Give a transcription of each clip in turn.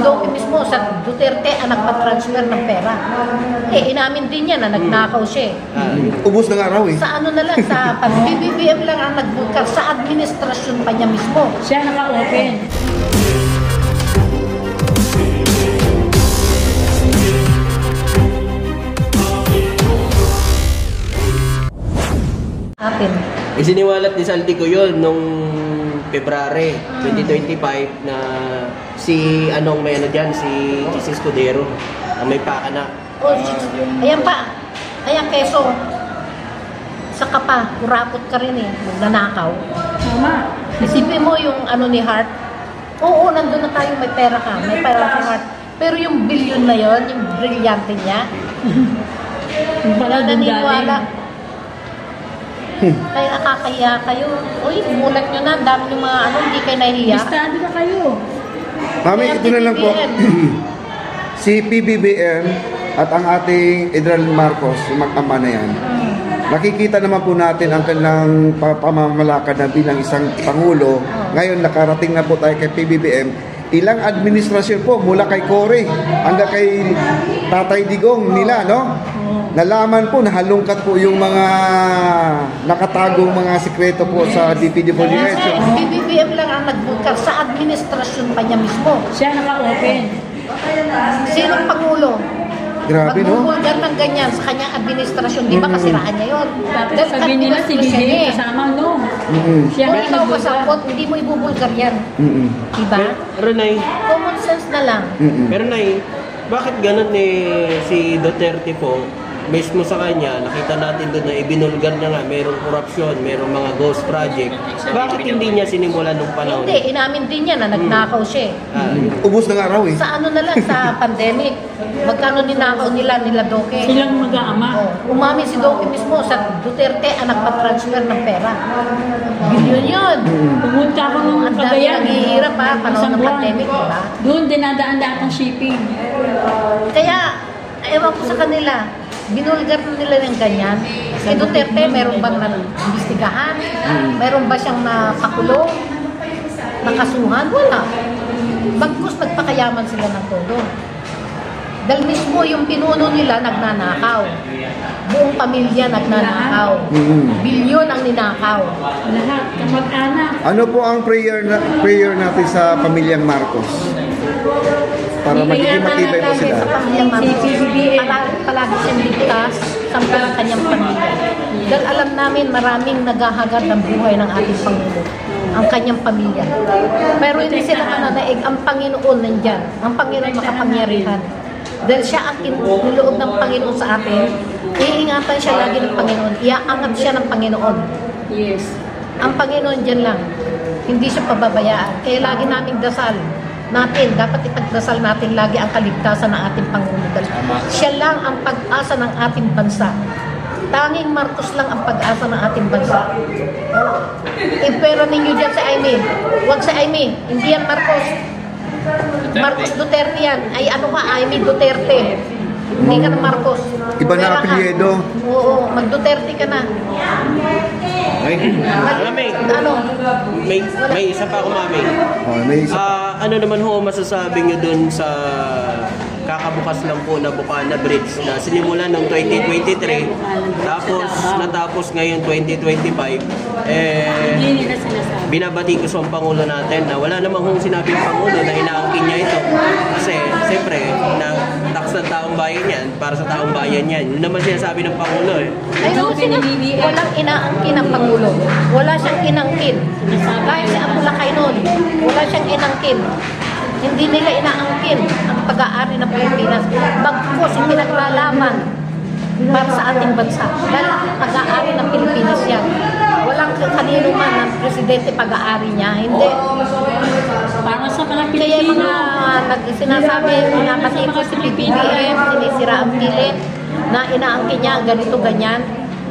Duque mismo sa Duterte ang nagpa-transfer ng pera. Eh, inamin din niya na nagnakaw siya. Ubus na nga raw eh. Sa ano na lang, sa BBM lang ang nagbukar, sa administrasyon pa niya mismo. Siya naka-open. Atin. Isiniwalat ni Saldico yun nung February 2025 na si anong may ano dyan, si Jesus Escudero ang may pakana. Oh, ayan pa. Ayan, keso. Saka pa, kurapot ka rin eh. Magnanakaw. Tama. Isipin mo yung ano ni Hart. Oo, nandun na tayo, may pera ka. May pera si Hart. Pero yung billion na yon, yung brilyante niya, Yung pala doon naniniwala. galing. Kaya nakakahiya kayo. Uy, mulat nyo na. Dami yung mga ano, hindi kayo nahihiya. Bistado na kayo. Mami, ito na lang po. Si PBBM at ang ating Idral Marcos, yung mag-ama na yan, nakikita naman po natin ang kanilang pamamalakad na bilang isang Pangulo. Ngayon, nakarating na po tayo kay PBBM. Ilang administrasyon po, mula kay Cory hanggang kay Tatay Digong nila, no? Nalaman po, nahalungkat po yung mga nakatagong mga sikreto po sa DPWH. BBM lang ang nagbukar, sa administrasyon pa niya mismo. Siya naka-open. Sinong Pangulo? Grabe, no? Magbubulgar ng ganyan sa kanyang administrasyon, di ba kasiraan niya yun? Tapos Dahil sabihin nila si administrasyon BBM niya eh. kasama, no? Siya Kung na ikaw nagbulgar. kasapot, hindi mo ibubulgar yan. Di ba? Pero Nay, Common sense na lang. pero Nay, bakit ganun si Duterte po? Mismo sa kanya, nakita natin doon na ibinulgar niya nga, mayroong korupsyon, mayroong mga ghost project. Bakit hindi niya sinimulan nung panahon? Hindi, inamin din niya na nagnakaw siya. Ubus na nga raw eh. Sa ano na lang, sa pandemic, magkano ninakaw nila Duque. Silang mag-aama. Umami si Duque mismo sa Duterte ang nagpa-transfer ng pera. Bilyon yun. Pumunta ako ng Ang dami Cagayan. naghihirap pa, panahon Isang ng buwan. pandemic, diba? Doon dinadaan lahat ng shipping. Kaya, ewan ko sa kanila, binulgar na nila ng ganyan. Si Duterte, meron bang nang-imbestigahan? Meron ba siyang nakakulong? Nakasuhan? Wala. Bagkus nagpakayaman sila ng todo. Dahil mismo yung pinuno nila nagnanakaw. Buong pamilya nagnanakaw. Bilyon ang ninakaw. Lahat, kamag-anak. Ano po ang prayer natin sa pamilyang Marcos? Para magiging matibay po sila. Sa pamilyang Marcos, palagi siyang ligtas sa kanyang pamilya. Dahil alam namin maraming naghahagad ng buhay ng ating Pangulo, ang kanyang pamilya. Pero hindi sila nananaig, ang Panginoon nandyan. Ang Panginoon makapangyarihan. Dahil siya ang niloob ng Panginoon sa atin, iingatan siya lagi ng Panginoon. Iaangat siya ng Panginoon. Yes. Ang Panginoon dyan lang. Hindi siya pababayaan. Kaya lagi naming dasal natin, dapat ipagdasal natin lagi ang kaligtasan ng ating Pangulo. Siya lang ang pag-asa ng ating bansa. Tanging Marcos lang ang pag-asa ng ating bansa. Impera ninyo dyan sa Aimee. Huwag sa Aimee. Hindi yan Marcos. Marcos Duterte yan. Ay ano ka, Aimee Duterte. Hindi ka na Marcos. Iba na Pera ka. apelyido. Oo, mag-Duterte ka na. Mami, Ano? may isa pa ako, Mami. May isa. Ano naman ho masasabi niyo dun sa kakabukas lang po na Bukana Bridge na sinimulan ng 2023 tapos natapos ngayon 2025 Hindi nila sinasabi. binabati ko sa Pangulo natin na wala namang hong sinabing Pangulo na inaangkin niya ito kasi siyempre na tax ng taong bayan yan para sa taong bayan yan yun naman sinasabi ng Pangulo eh. Ay, no, walang inaangkin ang Pangulo. Wala siyang inangkin. Kahit si Apulacay noon, wala siyang inangkin. Hindi nila inaangkin ang pag-aari ng Pilipinas. Bagkus yung pinaglalaban para sa ating bansa. Dahil pag-aari ng Pilipinas yan. Walang kanino man ng presidente pag-aari niya. Hindi. Para sa mga Kaya yung Pilipino. mga sinasabi, pinapati ko si PBBM, sinisira ang pilit, na inaangkin niya, ganito, ganyan.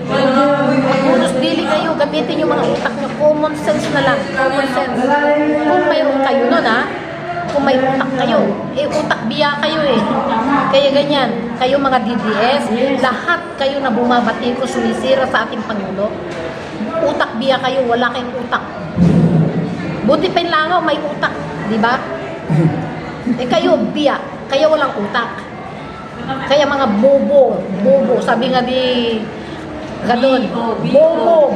Magpunos dili kayo, gamitin yung mga utak nyo. Common sense na lang. Common sense. Kung mayroon kayo nun, kung may utak kayo, utak biya kayo eh. Kaya ganyan, kayo mga DDS, lahat kayo na bumabati ko, sumisira sa ating Pangulo, utak biya kayo, wala kayong utak. Buti pa yung langaw, may utak, di ba? Kayo, biyak. Kaya walang utak. Kaya mga bobo, sabi nga di ganun, bobo,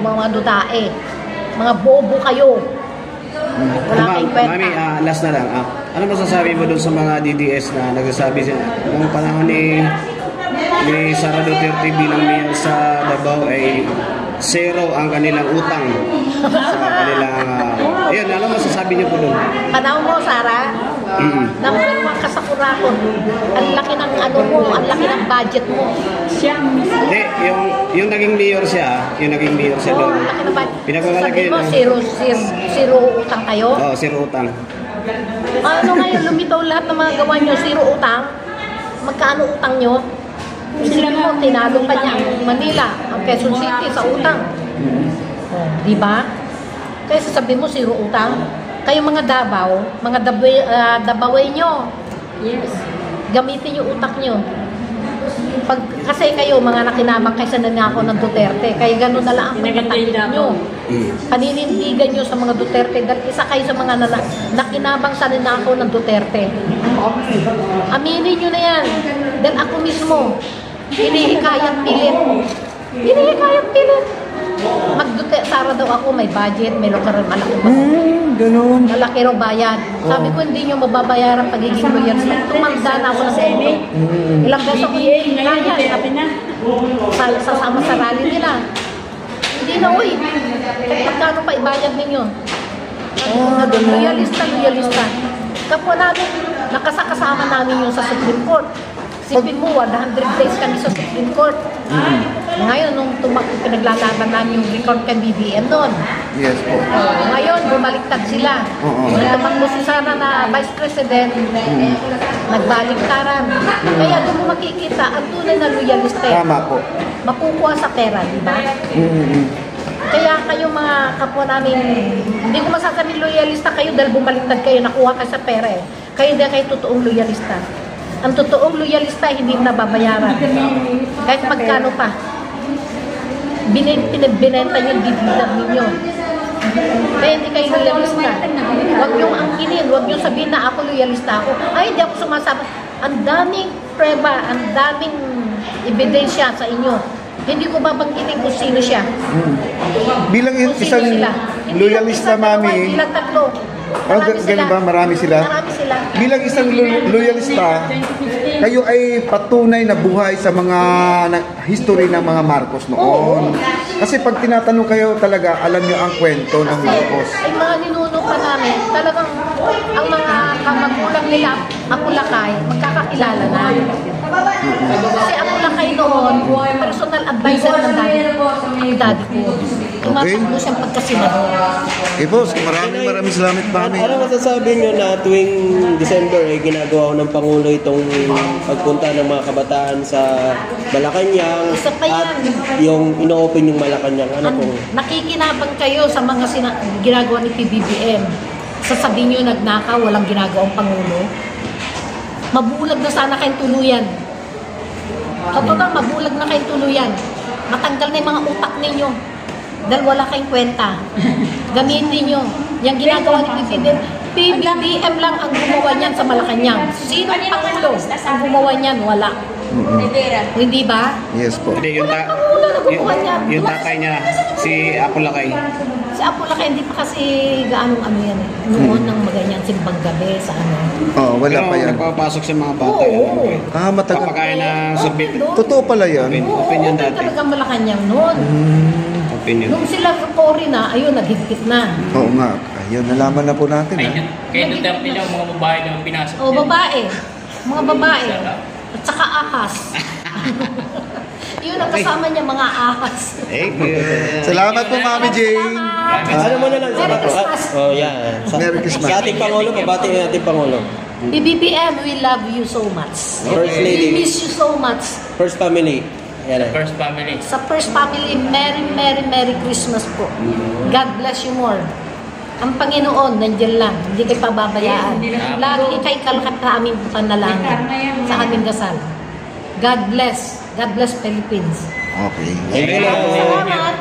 mga dutae. Mga bobo kayo. Wala kayong kwenta. Mami, last na lang. Ano masasabi mo dun sa mga DDS na nagsasabi sila nung panahon ni Sara Duterte bilang mayor sa Davao ay zero ang kanilang utang sa kanilang ayun, ano masasabi niyo po dun? Panahon mo, Sara, nakuha mo ang kasakurakon. Ang laki ng ano mo, ang laki ng budget mo. Siya ang mismo. Hindi, yung naging mayor siya Oo, doon. ang laki ng budget. Pinagmamalaki Sabi mo, yun. zero utang kayo? Oo, zero utang. Ano ngayon, lumitaw lahat ng mga gawa nyo, zero utang? Magkano utang nyo? Isipin mo, tinalo pa niya ang Manila, ang Quezon City sa utang. Di ba? Kaya sasabihin mo, zero utang. Kayo mga Davao, mga Dabaway nyo, Yes. gamitin yung utak nyo. Kasi kayo, mga nakinamang kaysa nanako ng Duterte, kaya gano'n na lang ang pagkatakit nyo. Paninindigan nyo sa mga Duterte dahil isa kayo sa mga nakinabang sa nanako ng Duterte. Aminin nyo na yan. Dahil ako mismo, hinihikayat pilit. Sara daw ako, may budget, may lokal, malaki ba? Ganun. Malaki raw bayad. Sabi ko, hindi nyo mababayaran pagiging lawyer. Tumanda na ako ng sento. Ilang beses ako hindi kaya. Sabi na. Sasama sa rally nila. Hindi na, uy. Magkano pa ibayad ninyo? Loyalista. Kapwa namin, nakasakasama namin yung sa Supreme Court. Sipin mo, 100 days kami sa Supreme Court. Ngayon, nung pinaglalaban namin yung record kay BBM noon. Yes po. Ngayon, bumaliktad sila. Nung tumakbo si Sara na Vice President, nagbaliktaran. Kaya doon mo makikita, ang tunay na loyalista. Tama po. Makukuha sa pera, di ba? Kaya kayo mga kapwa namin, hindi ko masasabi loyalista kayo dahil bumaliktad kayo, nakuha kayo sa pera eh. Kayo hindi kayo totoong loyalista. Ang totoong loyalista hindi nababayaran. Kahit magkano pa. Binenta yung dividend ninyo. Kaya hindi kayo loyalista. Huwag niyong angkinin, huwag niyong sabihin na ako loyalista ako. Ay, hindi ako sumasama. Ang daming preba, ang daming ebidensya sa inyo. Hindi ko babanggitin kung sino siya. Bilang Kung sino isang sila. loyalista, mami. Hindi lang tatlo. Ganun ba? Marami sila? Marami sila. Bilang isang loyalista, kayo ay patunay na buhay sa mga history ng mga Marcos noon. Kasi pag tinatanong kayo talaga, alam nyo ang kwento ng Marcos. Ay mga ninuno pa namin, talagang ang mga kamagulang nila, ako lakay, magkakakilala na. Kasi ako lakay noon, personal advisor ng daddy ko. Tumatakbo siyang pagkasinador. Okay, boss, maraming salamat, mami. Ano masasabi nyo na tuwing December ay ginagawa ng Pangulo itong pagpunta ng mga kabataan sa Malacanang Isa pa yan. at yung ino-open yung Malacanang? Ano pong? Nakikinabang kayo sa mga ginagawa ni PBBM. Sasabihin nyo nagnakaw, walang ginagawang Pangulo. Mabulag na sana kayong tuluyan. Totoo, mabulag na kayong tuluyan. Matanggal na yung mga utak ninyo. Dahil wala kayong kwenta. Gamitin nyo. Yung ginagawa ni PBBM, PBBM lang ang gumawa niyan sa Malacanang. Sino ang Pangulo ang gumawa niyan? Wala. Hindi ba? Yes po. Hindi, Pangulo na gumawa niyan. yung tatay niya, si Apo Lakay. Si Apo Lakay, hindi pa kasi gaanong ano yan eh. Noon nang maganyan simbang gabi sa ano. Oh, wala Pero pa yan. nagpapasok sa mga bata. Oo. Matagal. Papakain ng sorbet. Totoo pala yan. Opinion dati. Talaga Malacanang noon. Opinion. Nung sila Cory na, ayun, naghigpit na. Oo nga. Ayun, nalaman na po natin. Ayun, kaya Duterte niya, mga babae na pinasok. O, babae. Mga babae. At saka ahas. Yun ang kasama niya, mga ahas. Salamat po, Mami Jane. Ano mo na lang? Merry Christmas. Oh, yeah. Merry Christmas. Sa ating Pangulo, pabati yung ating Pangulo. PBBM, we love you so much. First We Lady, miss you so much. First Family. Yan eh. First family. Sa First Family, Merry Christmas po. God bless you more. Ang Panginoon, nandiyan lang. Hindi kayo pababayaan. Lagi kayo kalakat sa aming panalangin. Sa aming dasal. God bless. God bless Philippines. Okay. Thank you. Salamat.